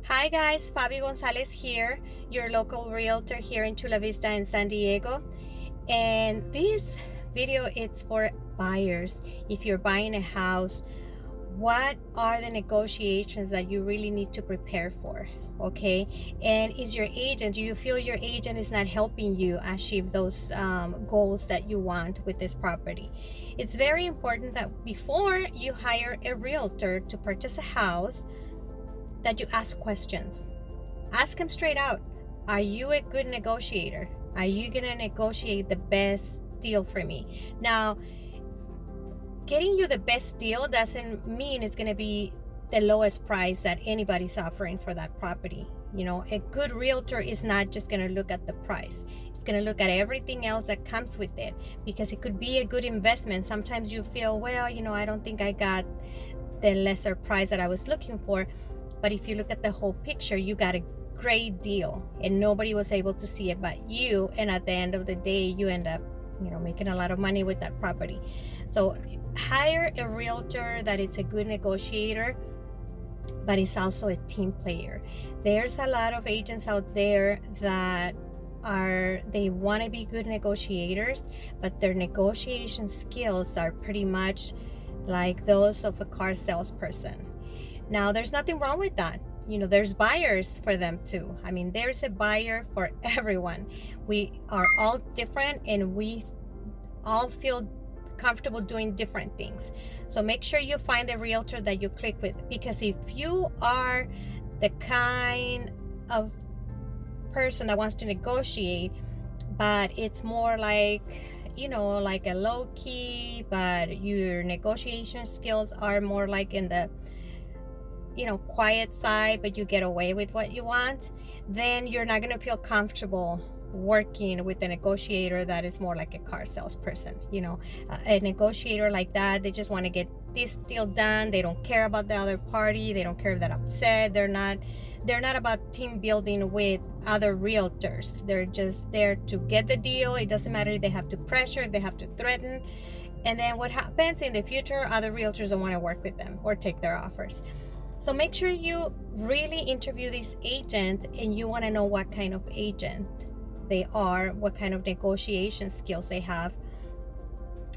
Hi guys, Faby Gonzalez here, your local realtor here in Chula Vista in San Diego. And this video is for buyers. If you're buying a house, what are the negotiations that you really need to prepare for? Okay, and is your agent, do you feel your agent is not helping you achieve those goals that you want with this property? It's very important that before you hire a realtor to purchase a house, that you ask questions. Ask them straight out. Are you a good negotiator? Are you gonna negotiate the best deal for me? Now, getting you the best deal doesn't mean it's gonna be the lowest price that anybody's offering for that property. You know, a good realtor is not just gonna look at the price. It's gonna look at everything else that comes with it, because it could be a good investment. Sometimes you feel, well, I don't think I got the lesser price that I was looking for. But if you look at the whole picture, you got a great deal and nobody was able to see it but you. And at the end of the day, you end up, making a lot of money with that property. So hire a realtor that is a good negotiator, but is also a team player. There's a lot of agents out there that they want to be good negotiators, but their negotiation skills are pretty much like those of a car salesperson. Now, there's nothing wrong with that. There's buyers for them too. I mean, there's a buyer for everyone. We are all different and we all feel comfortable doing different things. So make sure you find a realtor that you click with, because if you are the kind of person that wants to negotiate, but it's more like, like a low key, but your negotiation skills are more like in the quiet side, but you get away with what you want, then you're not going to feel comfortable working with a negotiator that is more like a car salesperson. A negotiator like that, they just want to get this deal done. They don't care about the other party. They don't care if they're upset. They're not about team building with other realtors. They're just there to get the deal. It doesn't matter if they have to pressure, if they have to threaten. And then what happens in the future, other realtors don't want to work with them or take their offers. So make sure you really interview this agent, and you want to know what kind of agent they are, what kind of negotiation skills they have.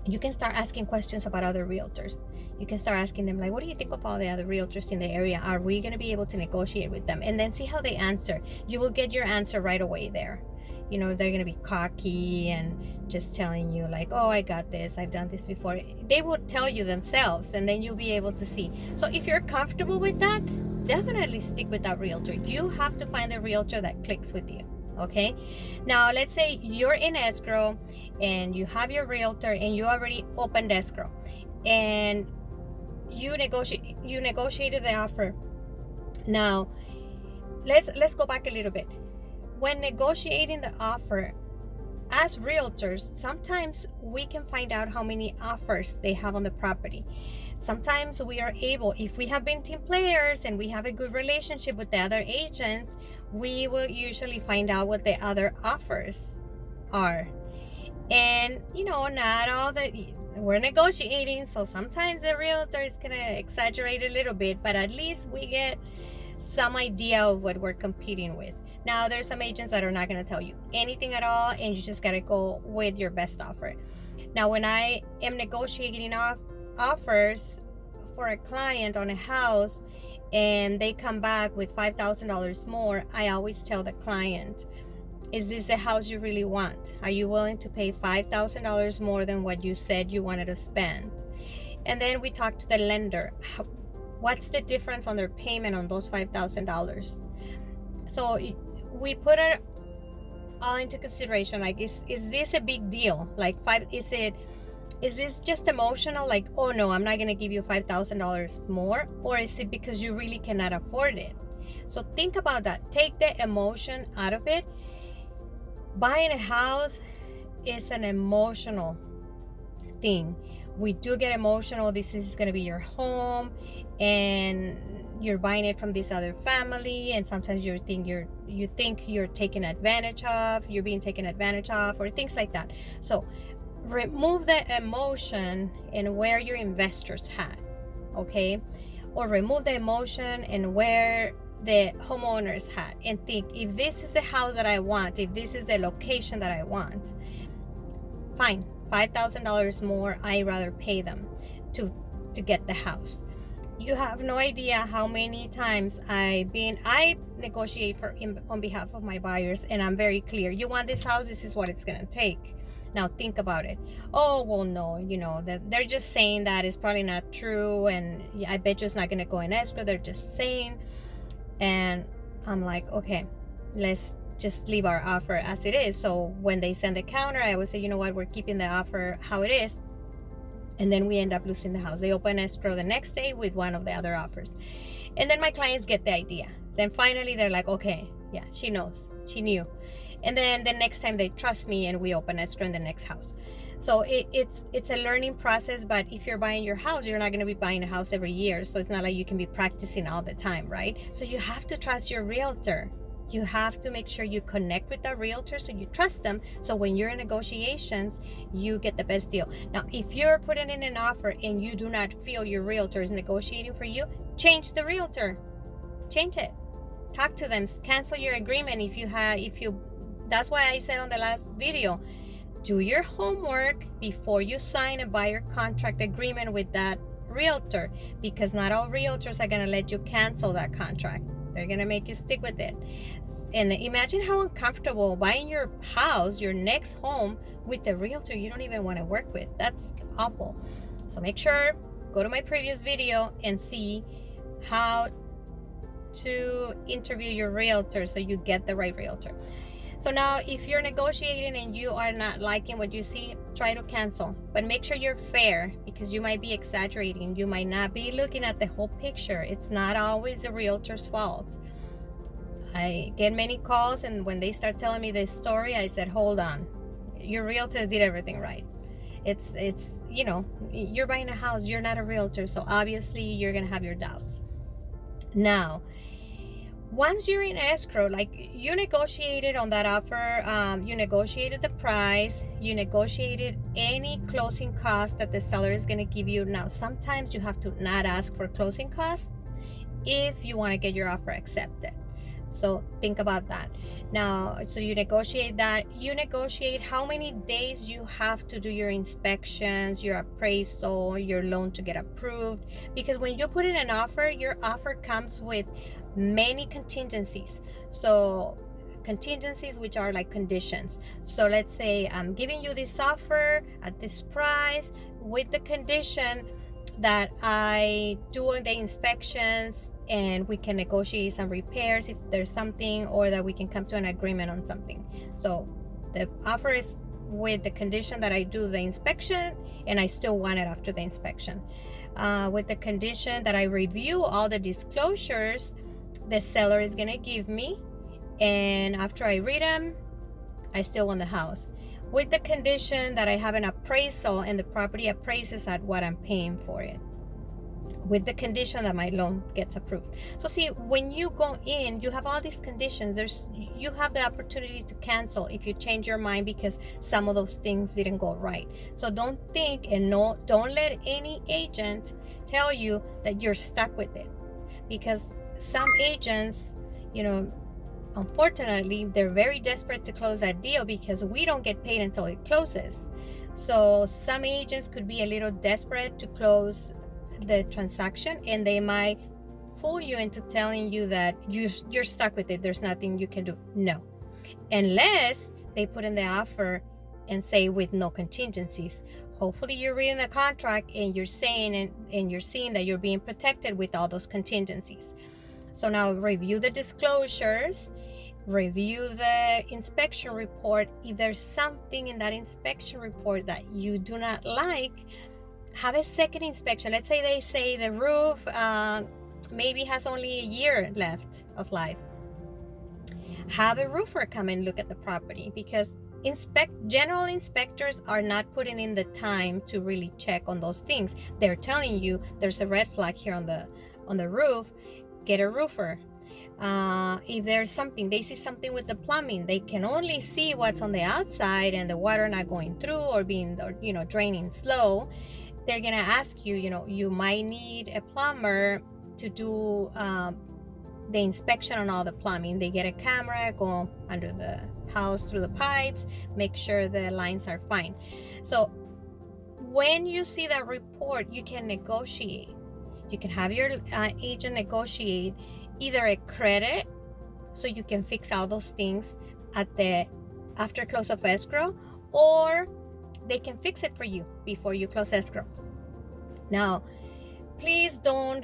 You can start asking questions about other realtors. You can start asking them, like, what do you think of all the other realtors in the area? Are we going to be able to negotiate with them? And then see how they answer. You will get your answer right away there. If they're going to be cocky and just telling you like, oh, I got this, I've done this before, they will tell you themselves, and then you'll be able to see. So if you're comfortable with that, definitely stick with that realtor. You have to find a realtor that clicks with you. Okay, now let's say you're in escrow and you have your realtor and you already opened escrow and you negotiated the offer. Now let's go back a little bit. When negotiating the offer, as realtors, sometimes we can find out how many offers they have on the property. Sometimes we are able, if we have been team players and we have a good relationship with the other agents, we will usually find out what the other offers are. And not all we're negotiating, so sometimes the realtor is gonna exaggerate a little bit, but at least we get some idea of what we're competing with. Now, there's some agents that are not going to tell you anything at all, and you just got to go with your best offer. Now, when I am negotiating offers for a client on a house and they come back with $5,000 more, I always tell the client, is this the house you really want? Are you willing to pay $5,000 more than what you said you wanted to spend? And then we talk to the lender. What's the difference on their payment on those $5,000? So we put it all into consideration. Like, is this a big deal? Like, is this just emotional? Like, oh no, I'm not going to give you $5,000 more. Or is it because you really cannot afford it? So think about that. Take the emotion out of it. Buying a house is an emotional thing. We do get emotional. This is going to be your home, and you're buying it from this other family, and sometimes you think you're taken advantage of, you're being taken advantage of, or things like that. So remove the emotion and wear your investor's hat. Okay, or remove the emotion and wear the homeowners had and think, if this is the house that I want, if this is the location that I want, fine, $5,000 more, I'd rather pay them to get the house. You have no idea how many times I negotiate on behalf of my buyers, and I'm very clear. You want this house, this is what it's gonna take. Now think about it. Oh, well, no, they're just saying that it's probably not true, and I bet you it's not gonna go in escrow. They're just saying. And I'm like, okay, let's just leave our offer as it is. So when they send the counter, I would say, you know what, we're keeping the offer how it is. And then we end up losing the house. They open escrow the next day with one of the other offers. And then my clients get the idea. Then finally they're like, okay, yeah, she knows, she knew. And then the next time they trust me and we open escrow in the next house. So it's a learning process, but if you're buying your house, you're not going to be buying a house every year. So it's not like you can be practicing all the time, right? So you have to trust your realtor. You have to make sure you connect with that realtor so you trust them. So when you're in negotiations, you get the best deal. Now, if you're putting in an offer and you do not feel your realtor is negotiating for you, change the realtor. Change it. Talk to them. Cancel your agreement that's why I said on the last video, do your homework before you sign a buyer contract agreement with that realtor, because not all realtors are going to let you cancel that contract. They're going to make you stick with it. And imagine how uncomfortable buying your house, your next home, with a realtor you don't even want to work with. That's awful. So make sure, go to my previous video and see how to interview your realtor so you get the right realtor. So now if you're negotiating and you are not liking what you see, try to cancel. But make sure you're fair, because you might be exaggerating. You might not be looking at the whole picture. It's not always the realtor's fault. I get many calls, and when they start telling me this story, I said, hold on. Your realtor did everything right. It's you're buying a house. You're not a realtor, so obviously you're going to have your doubts. Now, once you're in escrow, like you negotiated on that offer, you negotiated the price, you negotiated any closing cost that the seller is going to give you. Now, sometimes you have to not ask for closing costs if you want to get your offer accepted. So think about that. Now, so you negotiate that. You negotiate how many days you have to do your inspections, your appraisal, your loan to get approved. Because when you put in an offer, your offer comes with many contingencies. So contingencies, which are like conditions. So let's say I'm giving you this offer at this price with the condition that I do the inspections and we can negotiate some repairs if there's something, or that we can come to an agreement on something. So the offer is with the condition that I do the inspection and I still want it after the inspection. With the condition that I review all the disclosures the seller is gonna give me, and after I read them, I still want the house. With the condition that I have an appraisal and the property appraises at what I'm paying for it. With the condition that my loan gets approved. So see, when you go in, you have all these conditions. You have the opportunity to cancel if you change your mind because some of those things didn't go right. So don't think and don't let any agent tell you that you're stuck with it, because some agents, unfortunately, they're very desperate to close that deal because we don't get paid until it closes. So some agents could be a little desperate to close the transaction, and they might fool you into telling you that you're stuck with it. There's nothing you can do. No, unless they put in the offer and say with no contingencies. Hopefully you're reading the contract and you're saying and you're seeing that you're being protected with all those contingencies. So now review the disclosures, review the inspection report. If there's something in that inspection report that you do not like, have a second inspection. Let's say they say the roof maybe has only a year left of life. Have a roofer come and look at the property, because general inspectors are not putting in the time to really check on those things. They're telling you there's a red flag here on the roof. Get a roofer. If there's something, they see something with the plumbing, they can only see what's on the outside and the water not going through or draining slow. They're gonna ask you, you might need a plumber to do the inspection on all the plumbing. They get a camera, go under the house through the pipes, make sure the lines are fine. So when you see that report, you can negotiate. You can have your agent negotiate either a credit, so you can fix all those things at the after close of escrow, or they can fix it for you before you close escrow. Now, please don't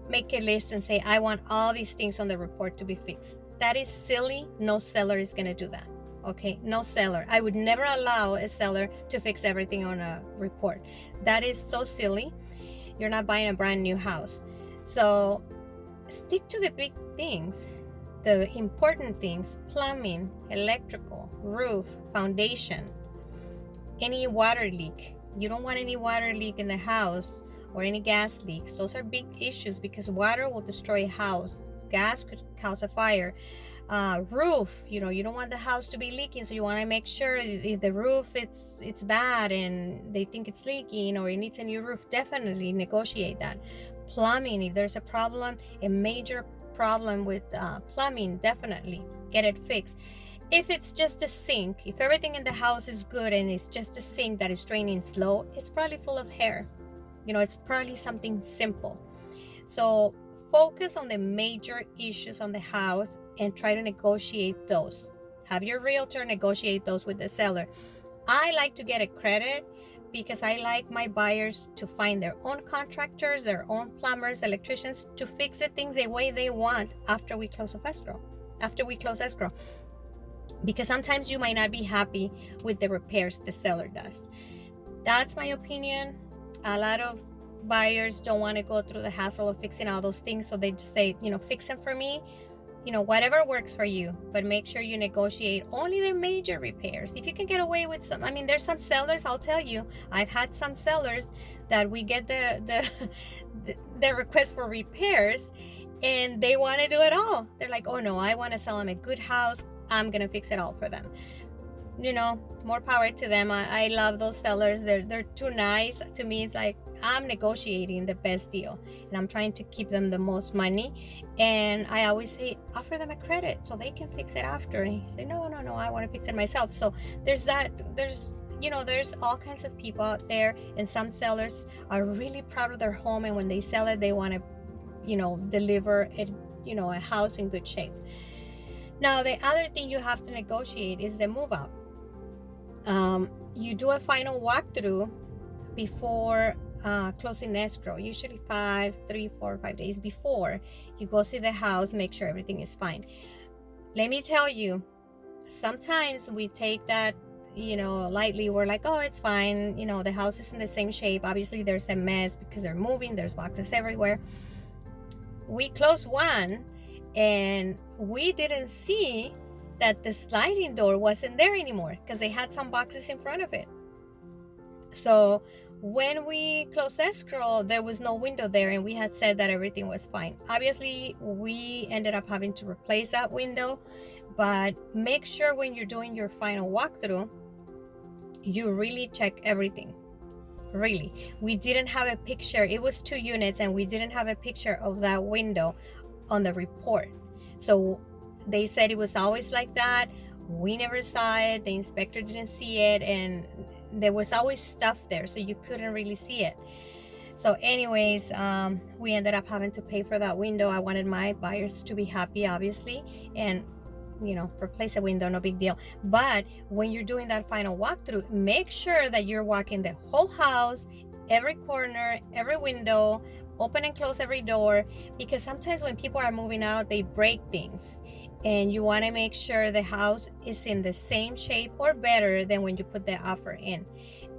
make a list and say, I want all these things on the report to be fixed. That is silly. No seller is going to do that. Okay, no seller. I would never allow a seller to fix everything on a report. That is so silly. You're not buying a brand new house. So stick to the big things, the important things: plumbing, electrical, roof, foundation, any water leak. You don't want any water leak in the house, or any gas leaks. Those are big issues because water will destroy a house. Gas could cause a fire. Roof, you don't want the house to be leaking, so you want to make sure if the roof it's bad and they think it's leaking or it needs a new roof, definitely negotiate that. Plumbing, if there's a problem, a major problem with plumbing, definitely get it fixed. If it's just a sink, if everything in the house is good and it's just a sink that is draining slow, it's probably full of hair. It's probably something simple. So focus on the major issues on the house and try to negotiate those. Have your realtor negotiate those with the seller. I like to get a credit because I like my buyers to find their own contractors, their own plumbers, electricians to fix the things the way they want after we close escrow. Because sometimes you might not be happy with the repairs the seller does. That's my opinion. A lot of buyers don't want to go through the hassle of fixing all those things, so they just say, fix them for me, whatever works for you, but make sure you negotiate only the major repairs. If you can get away with some, there's some sellers, I'll tell you, I've had some sellers that we get the request for repairs and they want to do it all. They're like, oh no, I want to sell them a good house, I'm gonna fix it all for them. More power to them. I love those sellers. They're too nice. To me, it's like I'm negotiating the best deal and I'm trying to keep them the most money. And I always say, offer them a credit so they can fix it after. And he say, no, I want to fix it myself. So there's all kinds of people out there, and some sellers are really proud of their home, and when they sell it, they want to, deliver it, a house in good shape. Now, the other thing you have to negotiate is the move out. You do a final walkthrough before closing escrow, usually 3, 4, 5 days before. You go see the house, make sure everything is fine. Let me tell you, sometimes we take that lightly. We're like, oh, it's fine, the house is in the same shape. Obviously there's a mess because they're moving, there's boxes everywhere. We closed one and we didn't see that the sliding door wasn't there anymore because they had some boxes in front of it. So when we closed escrow, there was no window there, and we had said that everything was fine. Obviously, we ended up having to replace that window, but make sure when you're doing your final walkthrough, you really check everything. Really. We didn't have a picture. It was 2 units, and we didn't have a picture of that window on the report. So they said it was always like that. We never saw it. The inspector didn't see it, and there was always stuff there, so you couldn't really see it. So anyways, we ended up having to pay for that window. I wanted my buyers to be happy, obviously, and replace a window, no big deal. But when you're doing that final walkthrough, make sure that you're walking the whole house, every corner, every window, open and close every door, because sometimes when people are moving out, they break things, and you want to make sure the house is in the same shape or better than when you put the offer in.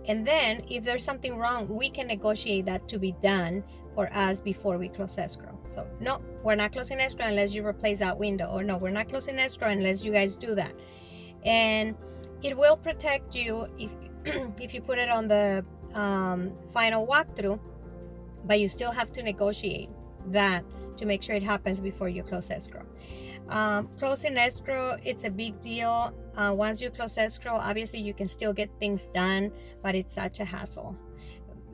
And then if there's something wrong, we can negotiate that to be done for us before we close escrow. So no, we're not closing escrow unless you replace that window, or no, we're not closing escrow unless you guys do that. And it will protect you if you put it on the final walkthrough, but you still have to negotiate that to make sure it happens before you close escrow. Closing escrow, it's a big deal. Once you close escrow, obviously you can still get things done, but it's such a hassle.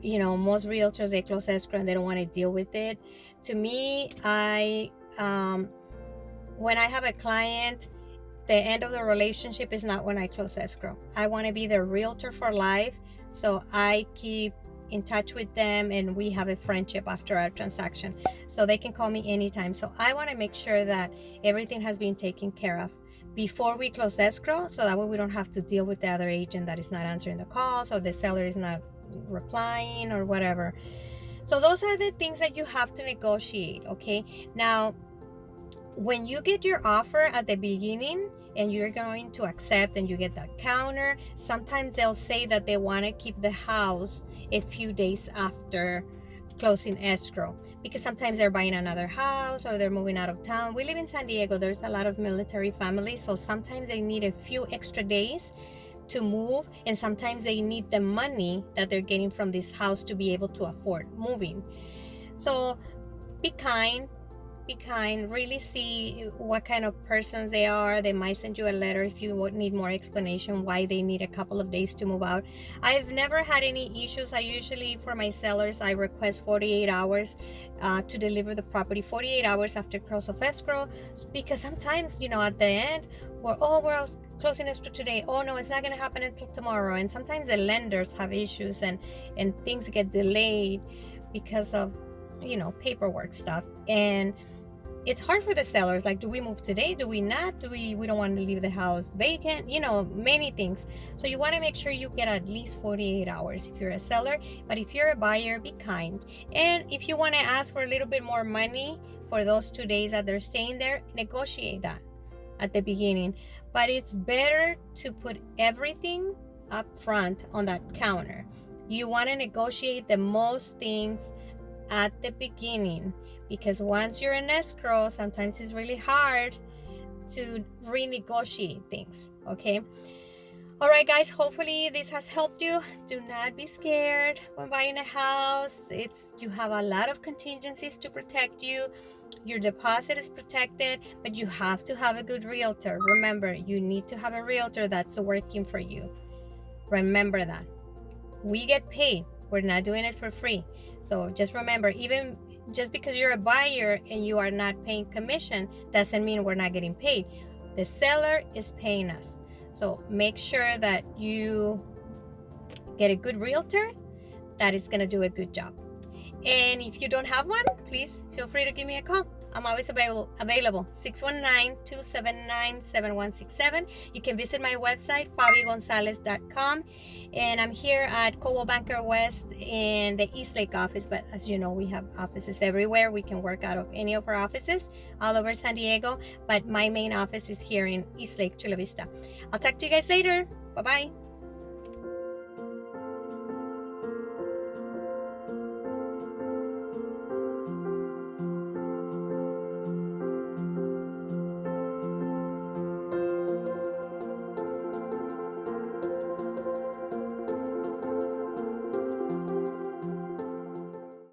Most realtors, they close escrow and they don't want to deal with it. To me, I when I have a client, the end of the relationship is not when I close escrow. I want to be their realtor for life, so I keep in touch with them and we have a friendship after our transaction, so they can call me anytime. So I want to make sure that everything has been taken care of before we close escrow, so that way we don't have to deal with the other agent that is not answering the calls, or the seller is not replying, or whatever. So those are the things that you have to negotiate. Okay, now when you get your offer at the beginning and you're going to accept and you get that counter, sometimes they'll say that they want to keep the house a few days after closing escrow, because sometimes they're buying another house or they're moving out of town. We live in San Diego. There's a lot of military families, so sometimes they need a few extra days to move, and sometimes they need the money that they're getting from this house to be able to afford moving. So be kind, really see what kind of persons they are. They might send you a letter if you need more explanation why they need a couple of days to move out. I've never had any issues. I usually, for my sellers, I request 48 hours to deliver the property, 48 hours after close of escrow, because sometimes, at the end, we're closing escrow today. Oh no, it's not going to happen until tomorrow. And sometimes the lenders have issues and things get delayed because of paperwork stuff, and it's hard for the sellers. Like, do we move today? Do we not? We don't want to leave the house vacant, many things. So you want to make sure you get at least 48 hours if you're a seller. But if you're a buyer, be kind. And if you want to ask for a little bit more money for those 2 days that they're staying there, negotiate that at the beginning. But it's better to put everything up front on that counter. You want to negotiate the most things at the beginning, because once you're in escrow, sometimes it's really hard to renegotiate things. Okay, all right guys, hopefully this has helped you. Do not be scared when buying a house. You have a lot of contingencies to protect you. Your deposit is protected, but you have to have a good realtor. Remember, you need to have a realtor that's working for you. Remember that. We get paid. We're not doing it for free. So just remember, even just because you're a buyer and you are not paying commission doesn't mean we're not getting paid. The seller is paying us. So make sure that you get a good realtor that is going to do a good job. And if you don't have one, please feel free to give me a call. I'm always available, 619-279-7167. You can visit my website, fabygonzalez.com. And I'm here at Coldwell Banker West in the Eastlake office. But as you know, we have offices everywhere. We can work out of any of our offices all over San Diego. But my main office is here in Eastlake, Chula Vista. I'll talk to you guys later. Bye-bye.